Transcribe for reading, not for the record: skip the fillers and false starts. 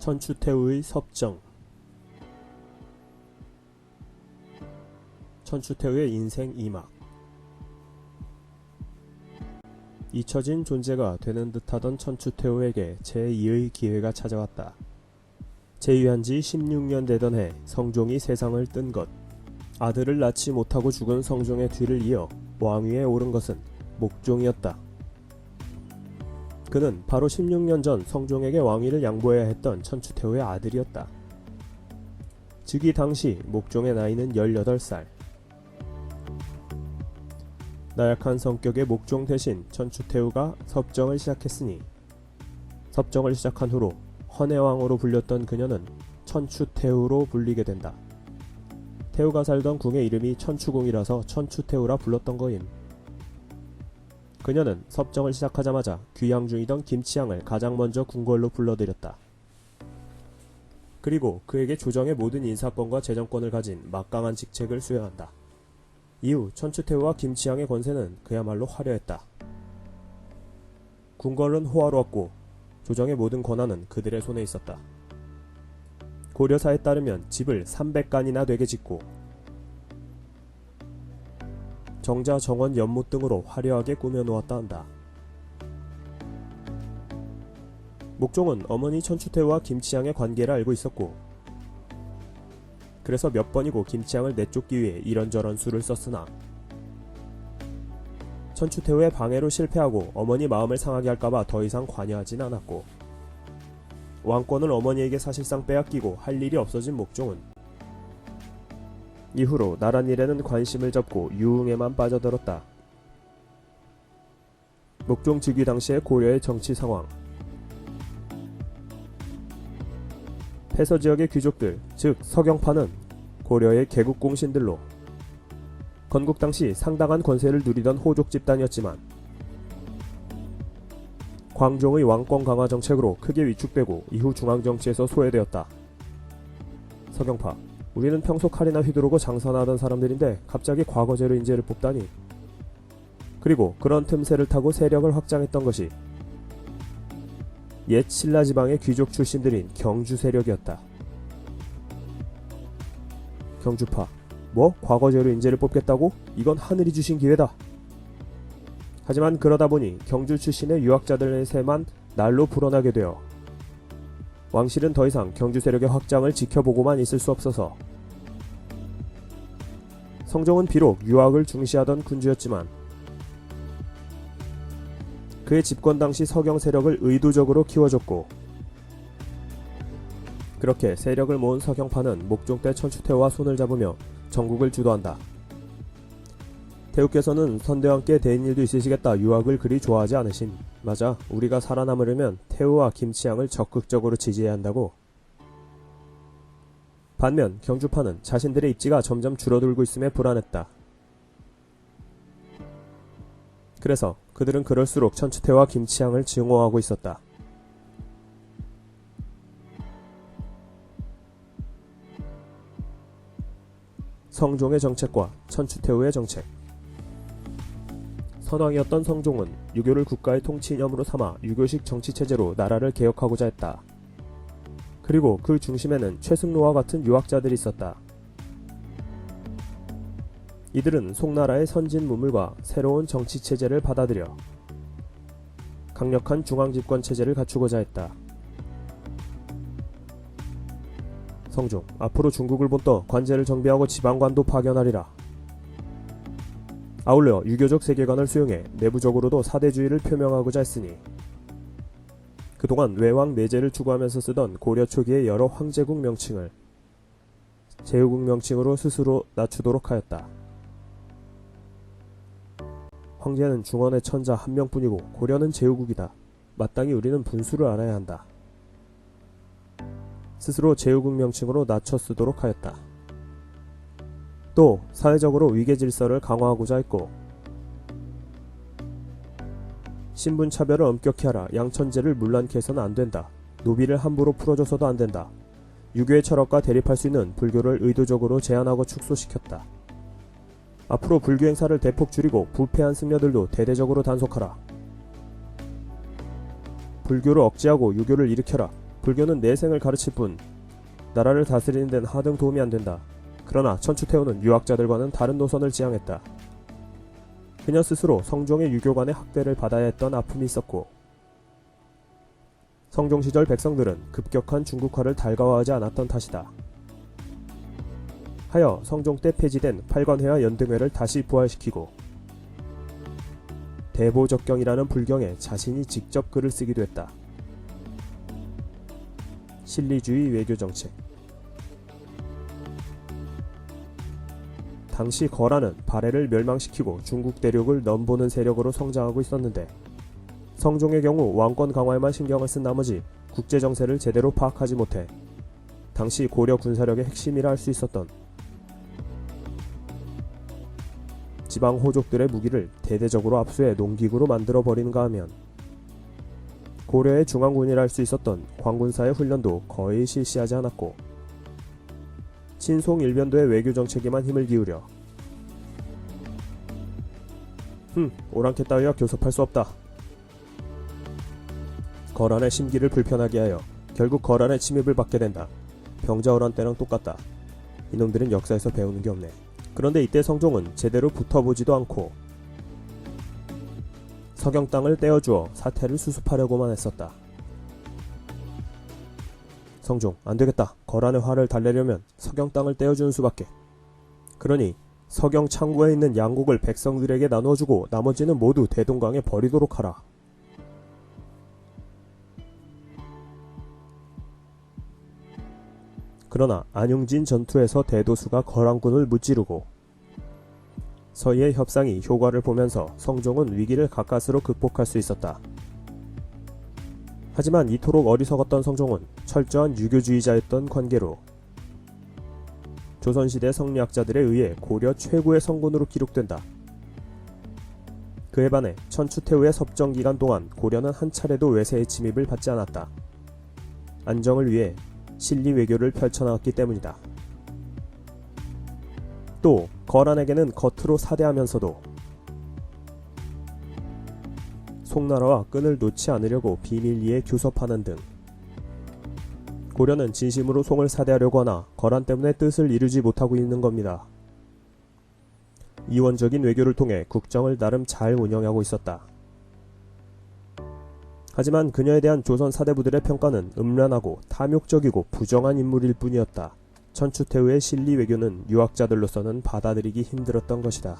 천추태후의 섭정. 천추태후의 인생 2막. 잊혀진 존재가 되는 듯하던 천추태후에게 제2의 기회가 찾아왔다. 재위한 지 16년 되던 해 성종이 세상을 뜬 것. 아들을 낳지 못하고 죽은 성종의 뒤를 이어 왕위에 오른 것은 목종이었다. 그는 바로 16년 전 성종에게 왕위를 양보해야 했던 천추태후의 아들이었다. 즉위 당시 목종의 나이는 18살. 나약한 성격의 목종 대신 천추태후가 섭정을 시작했으니 섭정을 시작한 후로 헌해왕으로 불렸던 그녀는 천추태후로 불리게 된다. 태후가 살던 궁의 이름이 천추궁이라서 천추태후라 불렀던 거임. 그녀는 섭정을 시작하자마자 귀양 중이던 김치향을 가장 먼저 궁궐로 불러들였다. 그리고 그에게 조정의 모든 인사권과 재정권을 가진 막강한 직책을 수여한다. 이후 천추태후와 김치향의 권세는 그야말로 화려했다. 궁궐은 호화로웠고 조정의 모든 권한은 그들의 손에 있었다. 고려사에 따르면 집을 300간이나 되게 짓고 정자, 정원, 연못 등으로 화려하게 꾸며놓았다 한다. 목종은 어머니 천추태후와 김치향의 관계를 알고 있었고 그래서 몇 번이고 김치향을 내쫓기 위해 이런저런 수를 썼으나 천추태후의 방해로 실패하고 어머니 마음을 상하게 할까봐 더 이상 관여하진 않았고 왕권을 어머니에게 사실상 빼앗기고 할 일이 없어진 목종은 이후로 나란 일에는 관심을 접고 유흥에만 빠져들었다. 목종 즉위 당시의 고려의 정치 상황. 폐서 지역의 귀족들, 즉 서경파는 고려의 개국공신들로 건국 당시 상당한 권세를 누리던 호족 집단이었지만 광종의 왕권 강화 정책으로 크게 위축되고 이후 중앙정치에서 소외되었다. 서경파, 우리는 평소 칼이나 휘두르고 장사나 하던 사람들인데 갑자기 과거제로 인재를 뽑다니. 그리고 그런 틈새를 타고 세력을 확장했던 것이 옛 신라 지방의 귀족 출신들인 경주 세력이었다. 경주파, 뭐? 과거제로 인재를 뽑겠다고? 이건 하늘이 주신 기회다. 하지만 그러다 보니 경주 출신의 유학자들의 세만 날로 불어나게 되어 왕실은 더 이상 경주 세력의 확장을 지켜보고만 있을 수 없어서 성종은 비록 유학을 중시하던 군주였지만 그의 집권 당시 서경 세력을 의도적으로 키워줬고 그렇게 세력을 모은 서경파는 목종 때 천추태후와 손을 잡으며 전국을 주도한다. 태후께서는 선대왕께 대인일도 있으시겠다 유학을 그리 좋아하지 않으심. 맞아, 우리가 살아남으려면 태후와 김치향을 적극적으로 지지해야 한다고. 반면 경주파는 자신들의 입지가 점점 줄어들고 있음에 불안했다. 그래서 그들은 그럴수록 천추태후와 김치향을 증오하고 있었다. 성종의 정책과 천추태후의 정책. 선왕이었던 성종은 유교를 국가의 통치 이념으로 삼아 유교식 정치체제로 나라를 개혁하고자 했다. 그리고 그 중심에는 최승로와 같은 유학자들이 있었다. 이들은 송나라의 선진 문물과 새로운 정치체제를 받아들여 강력한 중앙집권체제를 갖추고자 했다. 성종, 앞으로 중국을 본떠 관제를 정비하고 지방관도 파견하리라. 아울러 유교적 세계관을 수용해 내부적으로도 사대주의를 표명하고자 했으니 그동안 외왕 내제를 추구하면서 쓰던 고려 초기의 여러 황제국 명칭을 제후국 명칭으로 스스로 낮추도록 하였다. 황제는 중원의 천자 한 명뿐이고 고려는 제후국이다. 마땅히 우리는 분수를 알아야 한다. 스스로 제후국 명칭으로 낮춰 쓰도록 하였다. 또 사회적으로 위계질서를 강화하고자 했고 신분차별을 엄격히 하라. 양천제를 문란케 해서는 안된다. 노비를 함부로 풀어줘서도 안된다. 유교의 철학과 대립할 수 있는 불교를 의도적으로 제한하고 축소시켰다. 앞으로 불교 행사를 대폭 줄이고 부패한 승려들도 대대적으로 단속하라. 불교를 억제하고 유교를 일으켜라. 불교는 내생을 가르칠 뿐 나라를 다스리는 데는 하등 도움이 안 된다. 그러나 천추태후는 유학자들과는 다른 노선을 지향했다. 그녀 스스로 성종의 유교관의 학대를 받아야 했던 아픔이 있었고, 성종 시절 백성들은 급격한 중국화를 달가워하지 않았던 탓이다. 하여 성종 때 폐지된 팔관회와 연등회를 다시 부활시키고 대보적경이라는 불경에 자신이 직접 글을 쓰기도 했다. 실리주의 외교정책. 당시 거란은 발해를 멸망시키고 중국 대륙을 넘보는 세력으로 성장하고 있었는데, 성종의 경우 왕권 강화에만 신경을 쓴 나머지 국제정세를 제대로 파악하지 못해 당시 고려 군사력의 핵심이라 할 수 있었던 지방 호족들의 무기를 대대적으로 압수해 농기구로 만들어버리는가 하면 고려의 중앙군이라 할 수 있었던 광군사의 훈련도 거의 실시하지 않았고, 친송 일변도의 외교정책에만 힘을 기울여 오랑캐 따위와 교섭할 수 없다. 거란의 심기를 불편하게 하여 결국 거란의 침입을 받게 된다. 병자호란 때랑 똑같다. 이놈들은 역사에서 배우는 게 없네. 그런데 이때 성종은 제대로 붙어보지도 않고 서경 땅을 떼어주어 사태를 수습하려고만 했었다. 성종, 안되겠다. 거란의 화를 달래려면 서경 땅을 떼어주는 수밖에. 그러니 서경 창구에 있는 양곡을 백성들에게 나눠주고 나머지는 모두 대동강에 버리도록 하라. 그러나 안용진 전투에서 대도수가 거란군을 무찌르고 서희의 협상이 효과를 보면서 성종은 위기를 가까스로 극복할 수 있었다. 하지만 이토록 어리석었던 성종은 철저한 유교주의자였던 관계로 조선시대 성리학자들에 의해 고려 최고의 성군으로 기록된다. 그에 반해 천추태후의 섭정기간 동안 고려는 한 차례도 외세의 침입을 받지 않았다. 안정을 위해 실리 외교를 펼쳐나갔기 때문이다. 또 거란에게는 겉으로 사대하면서도 송나라와 끈을 놓지 않으려고 비밀리에 교섭하는 등 고려는 진심으로 송을 사대하려고 하나 거란 때문에 뜻을 이루지 못하고 있는 겁니다. 이원적인 외교를 통해 국정을 나름 잘 운영하고 있었다. 하지만 그녀에 대한 조선 사대부들의 평가는 음란하고 탐욕적이고 부정한 인물일 뿐이었다. 천추태후의 실리 외교는 유학자들로서는 받아들이기 힘들었던 것이다.